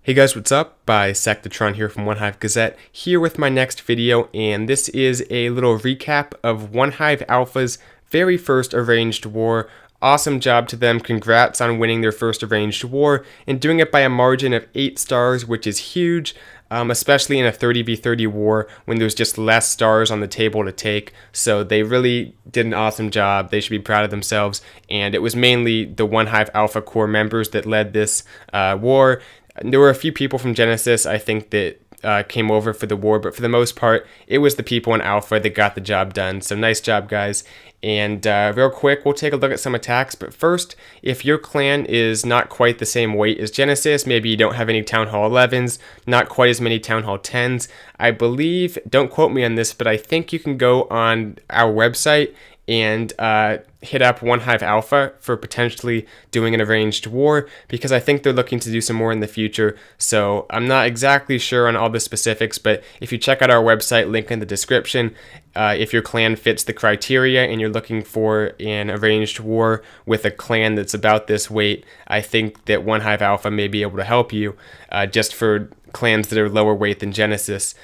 Hey guys, what's up? Sectatron here from OneHive Gazette, here with my next video, and this is a little recap of OneHive Alpha's very first arranged war. Awesome job to them, congrats on winning their first arranged war, and doing it by a margin of 8 stars, which is huge, especially in a 30v30 war when there's just less stars on the table to take. So they really did an awesome job, they should be proud of themselves, and it was mainly the OneHive Alpha core members that led this war. There were a few people from Genesis, I think, that came over for the war, but for the most part, it was the people in Alpha that got the job done. So nice job, guys. And real quick, we'll take a look at some attacks. But first, if your clan is not quite the same weight as Genesis, maybe you don't have any Town Hall 11s, not quite as many Town Hall 10s, I believe, don't quote me on this, but I think you can go on our website and hit up OneHive Alpha for potentially doing an arranged war, because I think they're looking to do some more in the future. So I'm not exactly sure on all the specifics, but if you check out our website, link in the description, if your clan fits the criteria and you're looking for an arranged war with a clan that's about this weight, I think that OneHive Alpha may be able to help you, just for clans that are lower weight than Genesis.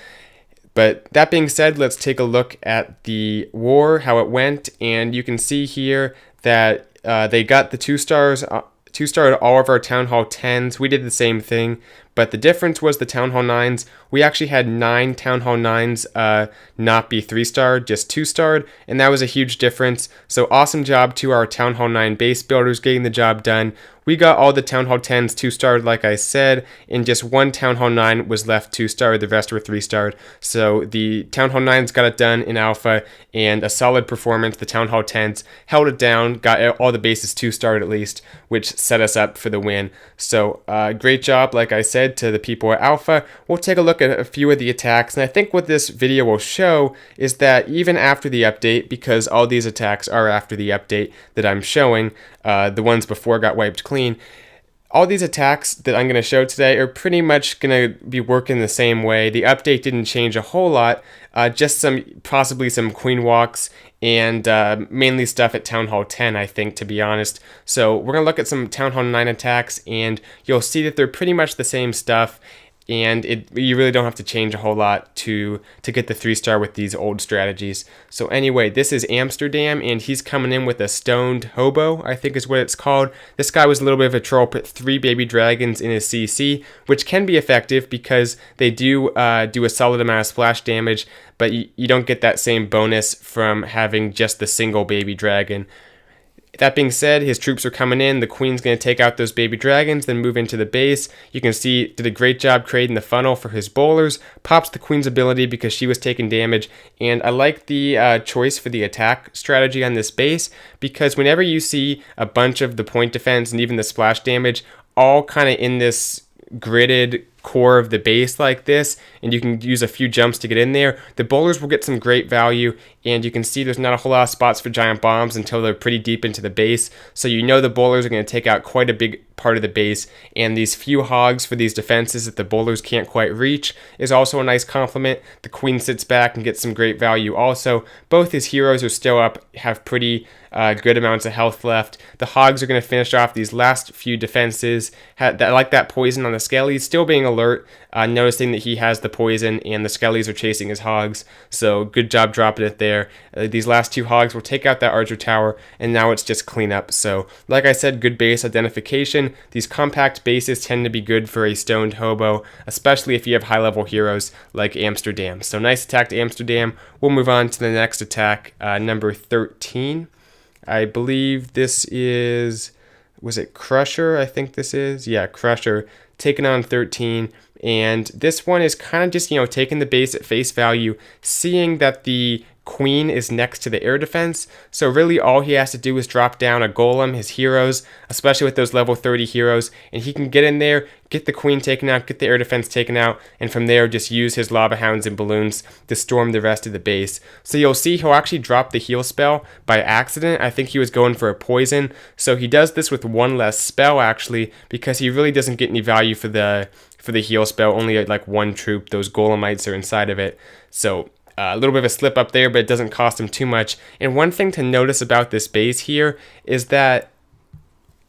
But that being said, let's take a look at the war, how it went, and you can see here that they got the 2 stars, 2-starred all of our Town Hall 10s. We did the same thing, but the difference was the Town Hall 9s. We actually had 9 Town Hall 9s not be 3-starred, just 2-starred, and that was a huge difference. So awesome job to our Town Hall 9 base builders getting the job done. We got all the Town Hall 10s 2-starred, like I said, and just 1 Town Hall 9 was left 2-starred, the rest were 3-starred. So the Town Hall 9s got it done in Alpha, and a solid performance. The Town Hall 10s held it down, got all the bases 2-starred at least, which set us up for the win. So great job, like I said, to the people at Alpha. We'll take a look at a few of the attacks, and I think what this video will show is that even after the update, because all these attacks are after the update that I'm showing, the ones before got wiped clean, all these attacks that I'm going to show today are pretty much going to be working the same way. The update didn't change a whole lot, just possibly some queen walks, and mainly stuff at Town Hall 10, I think, to be honest. So we're going to look at some Town Hall 9 attacks, and you'll see that they're pretty much the same stuff, and you really don't have to change a whole lot to get the 3-star with these old strategies. So anyway, this is Amsterdam, and he's coming in with a stoned hobo, I think is what it's called. This guy was a little bit of a troll, put 3 baby dragons in his CC, which can be effective because they do do a solid amount of splash damage, but you don't get that same bonus from having just the single baby dragon. That being said, his troops are coming in. The queen's going to take out those baby dragons, then move into the base. You can see did a great job creating the funnel for his bowlers. Pops the queen's ability because she was taking damage. And I like the choice for the attack strategy on this base, because whenever you see a bunch of the point defense and even the splash damage all kind of in this gridded core of the base like this, and you can use a few jumps to get in there, the bowlers will get some great value. And you can see there's not a whole lot of spots for giant bombs until they're pretty deep into the base, so you know the bowlers are going to take out quite a big part of the base. And these few hogs for these defenses that the bowlers can't quite reach is also a nice compliment. The queen sits back and gets some great value also. Both his heroes are still up, have pretty good amounts of health left. The hogs are going to finish off these last few defenses. Like that poison on the skellies, still being alert, noticing that he has the poison and the skellies are chasing his hogs. So good job dropping it there. These last 2 hogs will take out that archer tower, and now it's just cleanup. So like I said, good base identification. These compact bases tend to be good for a stoned hobo, especially if you have high level heroes like Amsterdam. So nice attack to Amsterdam. We'll move on to the next attack, number 13. I believe this is, was it Crusher? I think this is, yeah, Crusher, taking on 13. And this one is kind of just, taking the base at face value, seeing that the queen is next to the air defense, so really all he has to do is drop down a golem, his heroes, especially with those level 30 heroes, and he can get in there, get the queen taken out, get the air defense taken out, and from there just use his lava hounds and balloons to storm the rest of the base. So you'll see he'll actually drop the heal spell by accident. I think he was going for a poison, so he does this with 1 less spell actually, because he really doesn't get any value for the heal spell. Only like 1 troop, those golemites are inside of it. So a little bit of a slip up there, but it doesn't cost him too much. And one thing to notice about this base here is that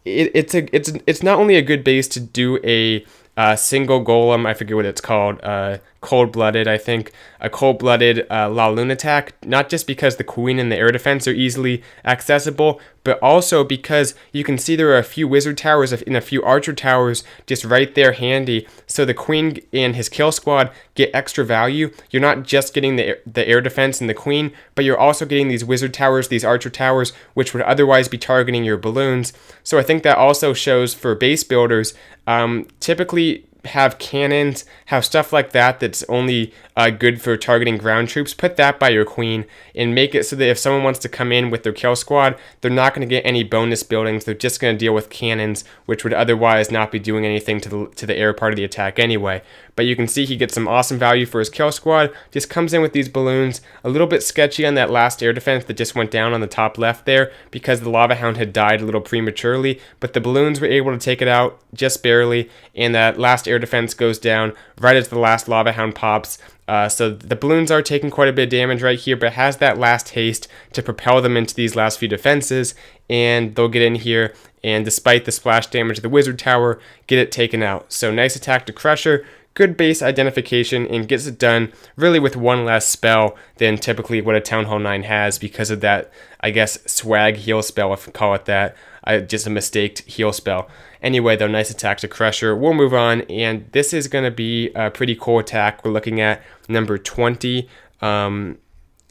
it's not only a good base to do a single golem, I forget what it's called, cold-blooded, I think, a cold-blooded La Luna attack, not just because the queen and the air defense are easily accessible, but also because you can see there are a few wizard towers and a few archer towers just right there handy, so the queen and his kill squad get extra value. You're not just getting the air defense and the queen, but you're also getting these wizard towers, these archer towers, which would otherwise be targeting your balloons. So I think that also shows for base builders, typically have cannons, have stuff like that that's only good for targeting ground troops. Put that by your queen and make it so that if someone wants to come in with their kill squad, they're not going to get any bonus buildings. They're just going to deal with cannons, which would otherwise not be doing anything to the air part of the attack anyway. But you can see he gets some awesome value for his kill squad. Just comes in with these balloons. A little bit sketchy on that last air defense that just went down on the top left there because the lava hound had died a little prematurely, but the balloons were able to take it out just barely, and that last air defense goes down right as the last lava hound pops. So the balloons are taking quite a bit of damage right here, but has that last haste to propel them into these last few defenses, and they'll get in here, and despite the splash damage of the wizard tower, get it taken out. So nice attack to Crusher, good base identification, and gets it done really with one less spell than typically what a Town Hall 9 has because of that, I guess, swag heal spell, if we call it that. Just a mistaked heal spell. Anyway, though, nice attack to Crusher. We'll move on, and this is going to be a pretty cool attack. We're looking at number 20.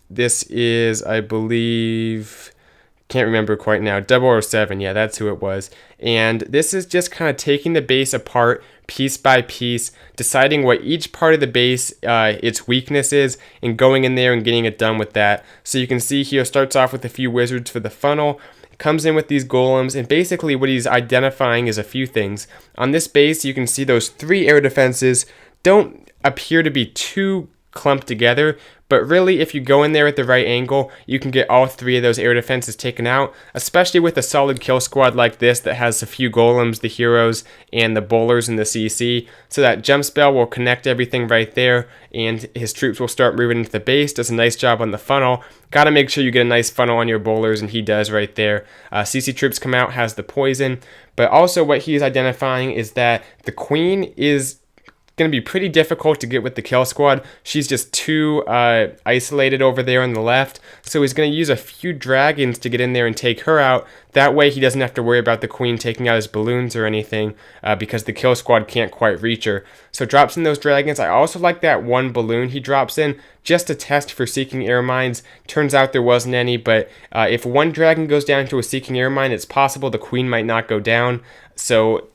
This is, I believe, can't remember quite now, 007, yeah, that's who it was. And this is just kind of taking the base apart piece by piece, deciding what each part of the base, its weakness is, and going in there and getting it done with that. So you can see here, starts off with a few wizards for the funnel, comes in with these golems, and basically what he's identifying is a few things. On this base, you can see those 3 air defenses don't appear to be too clumped together, but really if you go in there at the right angle, you can get all 3 of those air defenses taken out, especially with a solid kill squad like this that has a few golems, the heroes, and the bowlers and the CC. So that jump spell will connect everything right there, and his troops will start moving into the base. Does a nice job on the funnel. Got to make sure you get a nice funnel on your bowlers, and he does right there. CC troops come out, has the poison, but also what he's identifying is that the queen is going to be pretty difficult to get with the kill squad. She's just too isolated over there on the left, so he's going to use a few dragons to get in there and take her out. That way he doesn't have to worry about the queen taking out his balloons or anything, because the kill squad can't quite reach her. So drops in those dragons. I also like that one balloon he drops in just to test for seeking air mines. Turns out there wasn't any, but if one dragon goes down to a seeking air mine, it's possible the queen might not go down. So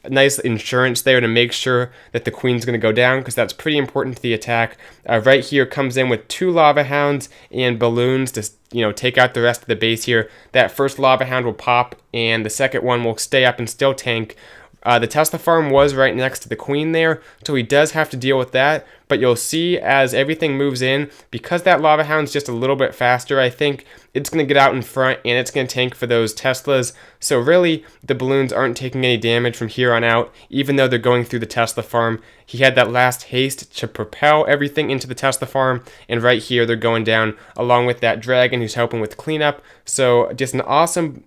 nice insurance there to make sure that the queen's going to go down, because that's pretty important to the attack. Right here comes in with 2 lava hounds and balloons to take out the rest of the base here. That first lava hound will pop, and the second one will stay up and still tank. The Tesla farm was right next to the queen there, so he does have to deal with that, but you'll see as everything moves in, because that lava hound's just a little bit faster, I think it's going to get out in front and it's going to tank for those Teslas. So really, the balloons aren't taking any damage from here on out, even though they're going through the Tesla farm. He had that last haste to propel everything into the Tesla farm, and right here they're going down along with that dragon who's helping with cleanup. So just an awesome,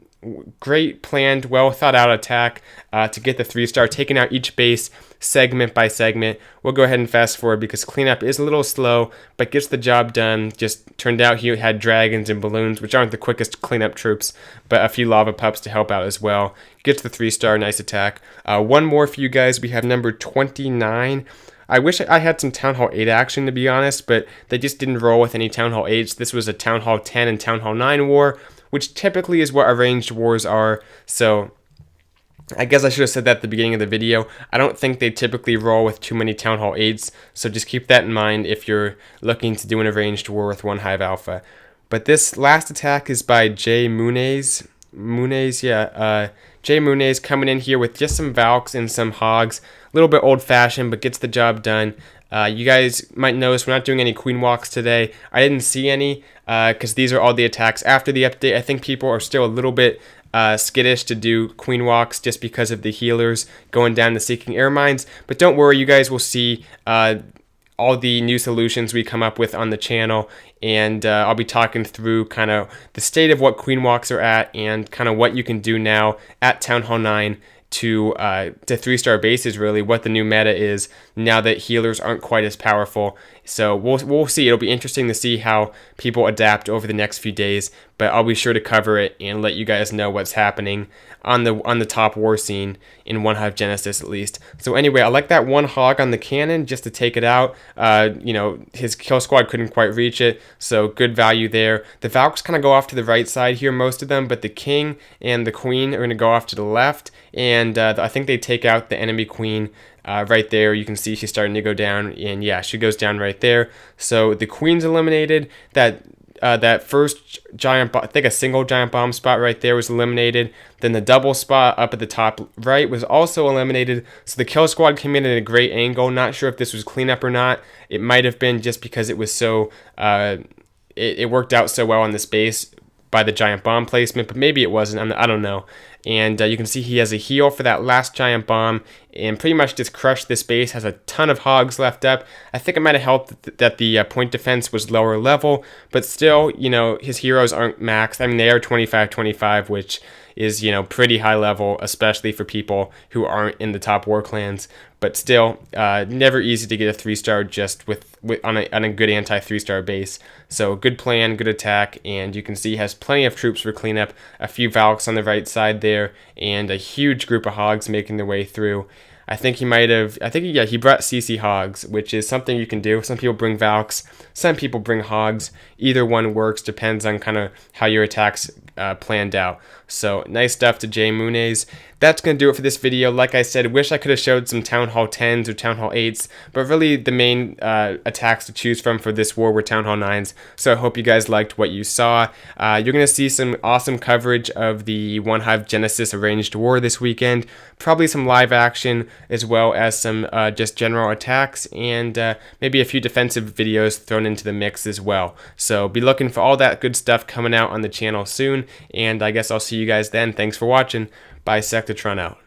great planned, well thought out attack to get the 3-star, taking out each base segment by segment. We'll go ahead and fast forward because cleanup is a little slow, but gets the job done. Just turned out he had dragons and balloons, which aren't the quickest cleanup troops, but a few lava pups to help out as well. Gets the 3-star, nice attack. One more for you guys. We have number 29. I wish I had some Town Hall 8 action, to be honest, but they just didn't roll with any Town Hall 8s. This was a Town Hall 10 and Town Hall 9 war, which typically is what arranged wars are. So I guess I should have said that at the beginning of the video. I don't think they typically roll with too many Town Hall 8s, so just keep that in mind if you're looking to do an arranged war with OneHive Alpha. But this last attack is by Jay Muniz. Jay Muniz coming in here with just some Valks and some Hogs. A little bit old-fashioned, but gets the job done. You guys might notice we're not doing any queen walks today. I didn't see any because these are all the attacks after the update. I think people are still a little bit skittish to do queen walks just because of the healers going down the seeking air mines. But don't worry, you guys will see all the new solutions we come up with on the channel, and I'll be talking through kind of the state of what queen walks are at and kind of what you can do now at Town Hall 9 to 3-star bases, really, what the new meta is now that healers aren't quite as powerful. So we'll see. It'll be interesting to see how people adapt over the next few days, but I'll be sure to cover it and let you guys know what's happening on the top war scene in OneHive Genesis, at least. So anyway, I like that one hog on the cannon just to take it out. His kill squad couldn't quite reach it, so good value there. The Valks kind of go off to the right side here, most of them, but the king and the queen are going to go off to the left, and I think they take out the enemy queen. Right there, you can see she's starting to go down, and yeah, she goes down right there. So the queen's eliminated. That first giant, I think a single giant bomb spot right there was eliminated. Then the double spot up at the top right was also eliminated. So the kill squad came in at a great angle. Not sure if this was cleanup or not. It might have been just because it was so, it worked out so well on this base by the giant bomb placement, but maybe it wasn't. I don't know. And you can see he has a heal for that last giant bomb and pretty much just crushed this base. Has a ton of hogs left up. I think it might have helped that the point defense was lower level, but still, his heroes aren't maxed. I mean, they are 25-25, which is, pretty high level, especially for people who aren't in the top war clans. But still, never easy to get a 3-star just on a good anti-3-star base. So good plan, good attack, and you can see he has plenty of troops for cleanup. A few Valks on the right side there, and a huge group of hogs making their way through. I think he brought CC hogs, which is something you can do. Some people bring Valks, some people bring hogs. Either one works, depends on kind of how your attack's planned out. So nice stuff to Jay Muniz. That's going to do it for this video. Like I said, wish I could have showed some Town Hall 10s or Town Hall 8s, but really the main attacks to choose from for this war were Town Hall 9s. So I hope you guys liked what you saw. You're going to see some awesome coverage of the OneHive Genesis Arranged War this weekend. Probably some live action as well as some just general attacks, and maybe a few defensive videos thrown into the mix as well. So be looking for all that good stuff coming out on the channel soon, and I guess I'll see you guys then. Thanks for watching. Bisectatron out.